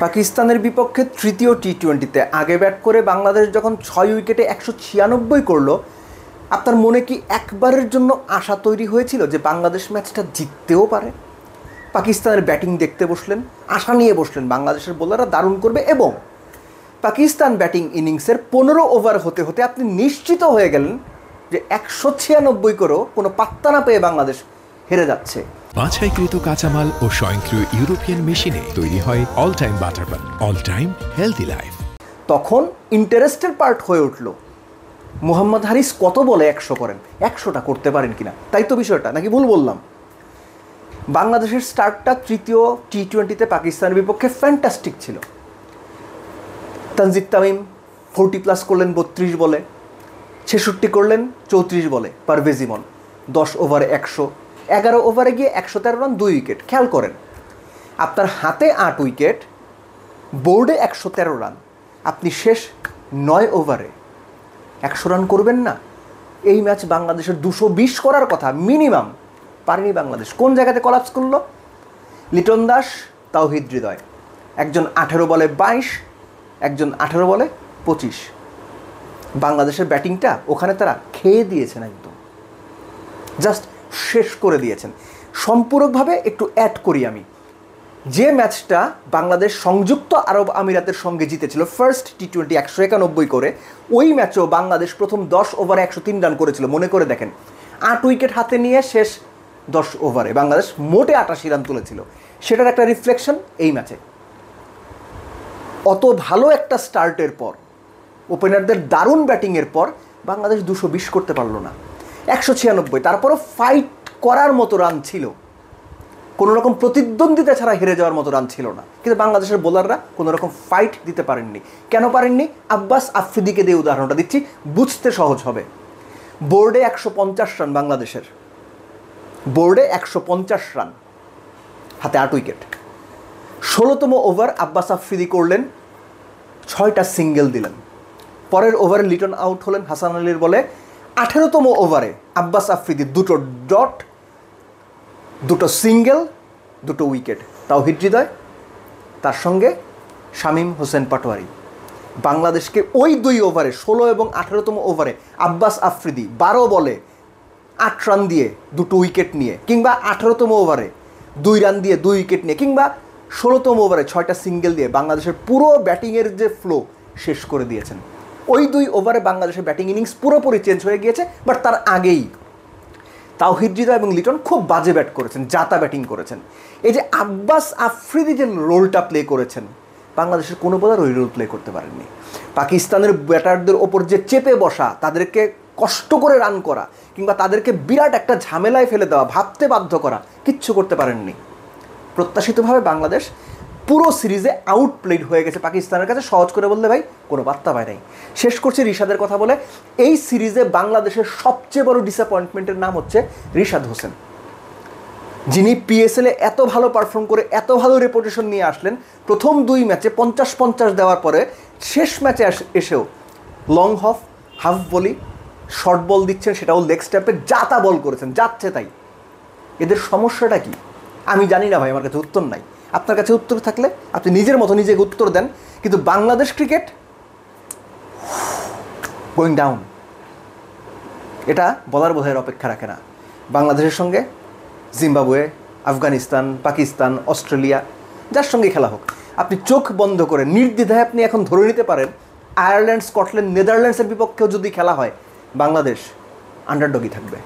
পাকিস্তানের বিপক্ষে তৃতীয় টি-20-তে আগে ব্যাট করে বাংলাদেশ যখন 6 উইকেটে 196 করলো, আপনার মনে কি একবারের জন্য আশা তৈরি হয়েছিল যে বাংলাদেশ ম্যাচটা জিততেও পারে? পাকিস্তানের ব্যাটিং দেখতে বসলেন, আশা নিয়ে বসলেন বাংলাদেশের বোলাররা দারুণ করবে, এবং পাকিস্তান ব্যাটিং ইনিংসের 15 ওভার হতে হতে আপনি নিশ্চিত হয়ে গেলেন যে 196 করেও কোনো পাত্তা না পেয়ে বাংলাদেশ হেরে যাচ্ছে। বাছাইকৃত কাঁচামাল ও স্বয়ংক্রিয় ইউরোপিয়ান মেশিনে তৈরি হয় all time butter bun, all time healthy life. তখন ইন্টারেস্টের পার্ট হয়ে উঠল মোহাম্মদ হারিস কত বলে 100 করেন, 100টা করতে পারেন কিনা, তাই তো বিষয়টা, নাকি ভুল বললাম? বাংলাদেশের স্টার্টটা তৃতীয় টি-20-তে পাকিস্তানের বিপক্ষে ফ্যান্টাস্টিক ছিল। তানজিদ তামিম 40+ করলেন 32 বলে, 66 করলেন 34 বলে পারভেজ ইমন, 10 ওভারে 100, 11 ওভারে গিয়ে 113 রান, 2 উইকেট। খেয়াল করেন, আপনার হাতে 8 উইকেট, বোর্ডে 113 রান, আপনি শেষ 9 ওভারে 100 রান করবেন না? এই ম্যাচ বাংলাদেশের 220 করার কথা মিনিমাম, পারেনি বাংলাদেশ। কোন জায়গাতে কলাপস করলো? লিটন দাস, তাওহিদ হৃদয়, একজন 18 বলে 22, একজন 18 বলে 25। বাংলাদেশের ব্যাটিংটা ওখানে তারা খেয়ে দিয়েছেন, একদম জাস্ট শেষ করে দিয়েছেন সম্পূরকভাবে। একটু অ্যাড করি আমি, যে ম্যাচটা বাংলাদেশ সংযুক্ত আরব আমিরাতের সঙ্গে জিতেছিল ফার্স্ট টি-20 191 করে, ওই ম্যাচেও বাংলাদেশ প্রথম 10 ওভারে 103 রান করেছিল। মনে করে দেখেন, 8 উইকেট হাতে নিয়ে শেষ 10 ওভারে বাংলাদেশ মোটে 88 রান তুলেছিল। সেটার একটা রিফ্লেকশন এই ম্যাচে। অত ভালো একটা স্টার্টের পর, ওপেনারদের দারুণ ব্যাটিংয়ের পর বাংলাদেশ 220 করতে পারলো না, 196। তারপরও ফাইট করার মতো রান ছিল, কোনো রকম প্রতিদ্বন্দ্বিতা ছাড়া হেরে যাওয়ার মতো রান ছিল না। কিন্তু বাংলাদেশের বোলাররা কোনো রকম ফাইট দিতে পারেননি। কেন পারেননি? আব্বাস আফ্রিদিকে দিয়ে উদাহরণটা দিচ্ছি, বুঝতে সহজ হবে। বোর্ডে 150 রান বাংলাদেশের, বোর্ডে 150 রান, হাতে 8 উইকেট। 16তম ওভার আব্বাস আফ্রিদি করলেন, 6টা সিঙ্গেল দিলেন। পরের ওভারে লিটন আউট হলেন হাসান আলীর বলে। 18তম ওভারে আব্বাস আফ্রিদি 2টো ডট, 2টো সিঙ্গেল, 2টো উইকেট। তাওহিদ হৃদয়, তার সঙ্গে শামীম হোসেন পাটোয়ারি। বাংলাদেশকে ওই 2 ওভারে, 16 এবং 18তম ওভারে আব্বাস আফ্রিদি 12 বলে 8 রান দিয়ে 2টো উইকেট নিয়ে, কিংবা 18তম ওভারে 2 রান দিয়ে 2 উইকেট নিয়ে, কিংবা 16তম ওভারে 6টা সিঙ্গেল দিয়ে বাংলাদেশের পুরো ব্যাটিংয়ের যে ফ্লো শেষ করে দিয়েছেন। ওই 2 ওভারে বাংলাদেশের ব্যাটিং ইনিংস পুরোপুরি চেঞ্জ হয়ে গিয়েছে। বাট তার আগেই তাওহিদ হৃদয় এবং লিটন খুব বাজে ব্যাট করেছেন, জাতা ব্যাটিং করেছেন। এই যে আব্বাস আফ্রিদি যে রোলটা প্লে করেছেন, বাংলাদেশের কোনো বোলার ওই রোল প্লে করতে পারেননি। পাকিস্তানের ব্যাটারদের ওপর যে চেপে বসা, তাদেরকে কষ্ট করে রান করা, কিংবা তাদেরকে বিরাট একটা ঝামেলায় ফেলে দেওয়া, ভাবতে বাধ্য করা, কিচ্ছু করতে পারেননি। প্রত্যাশিতভাবে বাংলাদেশ পুরো সিরিজে আউটপ্লেড হয়ে গেছে পাকিস্তানের কাছে। সহজ করে বললে ভাই, কোনো বার্তা পায় নাই। শেষ করছি রিশাদের কথা বলে। এই সিরিজে বাংলাদেশের সবচেয়ে বড় ডিসঅ্যাপয়েন্টমেন্টের নাম হচ্ছে রিশাদ হোসেন, যিনি পিএসএলে এত ভালো পারফর্ম করে এত ভালো রেপুটেশন নিয়ে আসলেন। প্রথম 2 ম্যাচে 50-50 দেওয়ার পরে শেষ ম্যাচে এসেও লং হফ, হাফ বলি, শর্ট বল দিচ্ছেন, সেটাও লেগ স্ট্যাম্পে যা বল করেছেন, যাচ্ছে তাই। এদের সমস্যাটা কি? আমি জানি না ভাই, আমার কাছে উত্তর নাই। আপনার কাছে উত্তর থাকলে আপনি নিজের মতো নিজেকে উত্তর দেন। কিন্তু বাংলাদেশ ক্রিকেট গোয়িং ডাউন, এটা বলার বোধহয় অপেক্ষা রাখে না। বাংলাদেশের সঙ্গে জিম্বাবুয়ে, আফগানিস্তান, পাকিস্তান, অস্ট্রেলিয়া, যার সঙ্গে খেলা হোক, আপনি চোখ বন্ধ করে নির্দ্বিধায় আপনি এখন ধরে নিতে পারেন, আয়ারল্যান্ড, স্কটল্যান্ড, নেদারল্যান্ডসের বিপক্ষেও যদি খেলা হয়, বাংলাদেশ আন্ডারডগই থাকবে।